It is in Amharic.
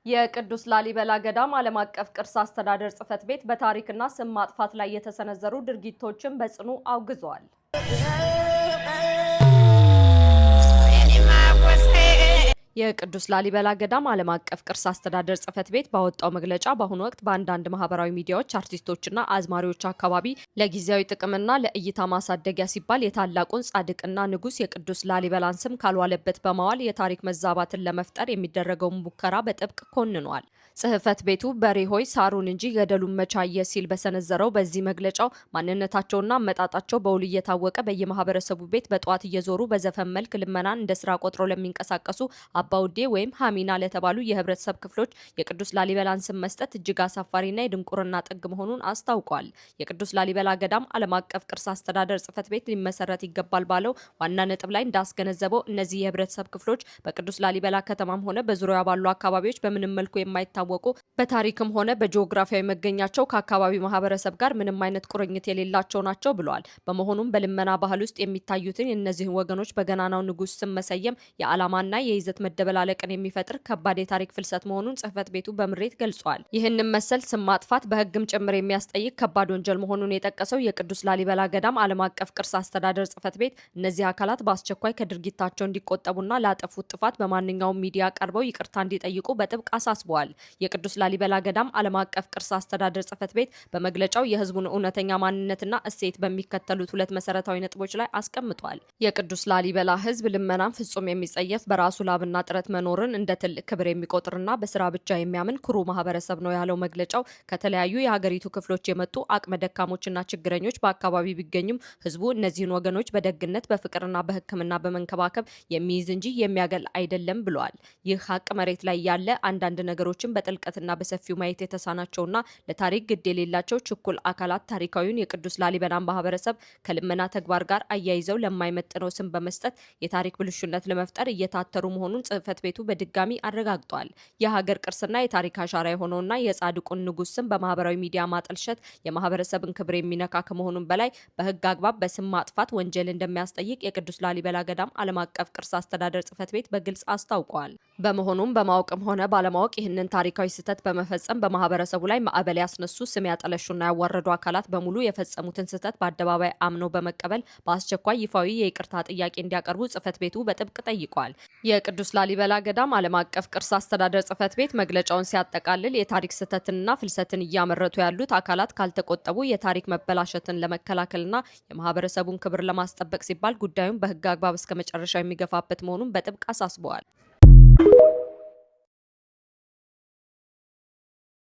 የቅዱስ ላሊበላ ገዳም ዓለም አቀፍ ቅርስ አስተዳደር ጽሕፈት ቤት በታሪክና ስም ማጥፋት ላይ የተሰነዘሩ ድርጊቶችን በጽኑ አውግዟል። የቅዱስ ላሊበላ ገዳም ዓለም አቀፍ ቅርስ አስተዳደር ጽሕፈት ቤት ባወጣው መግለጫ በአሁኑ ወቅት በአንዳንድ ማህበራዊ ሚዲያዎች አርቲስቶችና አዝማሪዎች አካባቢ ለጊዜያዊ ጥቅምና ለእይታ ማሳደጊያ ሲባል የታላቁን ጻድቅና ንጉሥ የቅዱስ ላሊበላን ስም ካልዋለበት በማዋል የታሪክ መዛባትን ለመፍጠር የሚደረገውን ሙከራ በጥብቅ ኮንኗል። ጽሕፈት ቤቱ በሬ ሆይ ሳሩን እንጂ ገደሉን መቻየ ሲል በሰነዘረው በዚህ መግለጫው ማንነታቸውና አመጣጣቸው በውል እየታወቀ በየማህበረሰቡ ቤት በጠዋት እየዞሩ በዘፈን መልክ ልመናን እንደ ስራ ቆጥረው ለሚንቀሳቀሱ አባውዴ ወይም ሀሚና ለተባሉ የህብረተሰብ ክፍሎች የቅዱስ ላሊበላን ስም መስጠት እጅግ አሳፋሪና የድንቁርና ጥግ መሆኑን አስታውቋል። የቅዱስ ላሊበላ ገዳም ዓለም አቀፍ ቅርስ አስተዳደር ጽሕፈት ቤት ሊመሰረት ይገባል ባለው ዋና ነጥብ ላይ እንዳስገነዘበው እነዚህ የህብረተሰብ ክፍሎች በቅዱስ ላሊበላ ከተማም ሆነ በዙሪያው ባሉ አካባቢዎች በምንም መልኩ የማይታወቁ በታሪክም ሆነ በጂኦግራፊያዊ መገኛቸው ከአካባቢው ማህበረሰብ ጋር ምንም አይነት ቁርኝት የሌላቸው ናቸው ብለዋል። በመሆኑም በልመና ባህል ውስጥ የሚታዩትን የእነዚህን ወገኖች በገናናው ንጉሥ ስም መሰየም የዓላማና የይዘት መደበላለቅን የሚፈጥር ከባድ የታሪክ ፍልሰት መሆኑን ጽሕፈት ቤቱ በምሬት ገልጿል። ይህንን መሰል ስም ማጥፋት በሕግም ጭምር የሚያስጠይቅ ከባድ ወንጀል መሆኑን የጠቀሰው የቅዱስ ላሊበላ ገዳም ዓለም አቀፍ ቅርስ አስተዳደር ጽሕፈት ቤት እነዚህ አካላት በአስቸኳይ ከድርጊታቸው እንዲቆጠቡና ላጠፉት ጥፋት በማንኛውም ሚዲያ ቀርበው ይቅርታ እንዲጠይቁ በጥብቅ አሳስበዋል። የቅዱስ ላሊበላ ገዳም ዓለም አቀፍ ቅርስ አስተዳደር ጽሕፈት ቤት በመግለጫው የሕዝቡን እውነተኛ ማንነትና እሴት በሚከተሉት ሁለት መሰረታዊ ነጥቦች ላይ አስቀምጧል። የቅዱስ ላሊበላ ሕዝብ ልመናን ፍጹም የሚጸየፍ በራሱ ላብና ጥረት መኖርን እንደ ትልቅ ክብር የሚቆጥርና በስራ ብቻ የሚያምን ኩሩ ማህበረሰብ ነው ያለው መግለጫው ከተለያዩ የሀገሪቱ ክፍሎች የመጡ አቅመ ደካሞችና ችግረኞች በአካባቢ ቢገኙም ህዝቡ እነዚህን ወገኖች በደግነት በፍቅርና በሕክምና በመንከባከብ የሚይዝ እንጂ የሚያገል አይደለም ብለዋል። ይህ ሀቅ መሬት ላይ ያለ አንዳንድ ነገሮችን በጥልቀትና በሰፊው ማየት የተሳናቸውና ለታሪክ ግድ የሌላቸው ችኩል አካላት ታሪካዊውን የቅዱስ ላሊበላን ማህበረሰብ ከልመና ተግባር ጋር አያይዘው ለማይመጥነው ስም በመስጠት የታሪክ ብልሹነት ለመፍጠር እየታተሩ መሆኑን ጽሕፈት ቤቱ በድጋሚ አረጋግጧል። የሀገር ቅርስና የታሪክ አሻራ የሆነውና የጻድቁን ንጉሥ ስም በማህበራዊ ሚዲያ ማጠልሸት የማህበረሰብን ክብር የሚነካ ከመሆኑም በላይ በህግ አግባብ በስም ማጥፋት ወንጀል እንደሚያስጠይቅ የቅዱስ ላሊበላ ገዳም ዓለም አቀፍ ቅርስ አስተዳደር ጽሕፈት ቤት በግልጽ አስታውቋል። በመሆኑም በማወቅም ሆነ ባለማወቅ ይህንን ታሪካዊ ስህተት በመፈጸም በማህበረሰቡ ላይ ማዕበል ያስነሱ ስም ያጠለሹና ያዋረዱ አካላት በሙሉ የፈጸሙትን ስህተት በአደባባይ አምነው በመቀበል በአስቸኳይ ይፋዊ የይቅርታ ጥያቄ እንዲያቀርቡ ጽሕፈት ቤቱ በጥብቅ ጠይቋል። የቅዱስ ላሊበላ ገዳም ዓለም አቀፍ ቅርስ አስተዳደር ጽሕፈት ቤት መግለጫውን ሲያጠቃልል የታሪክ ስህተትንና ፍልሰትን እያመረቱ ያሉት አካላት ካልተቆጠቡ የታሪክ መበላሸትን ለመከላከልና የማህበረሰቡን ክብር ለማስጠበቅ ሲባል ጉዳዩን በህግ አግባብ እስከ መጨረሻው የሚገፋበት መሆኑን በጥብቅ አሳስበዋል።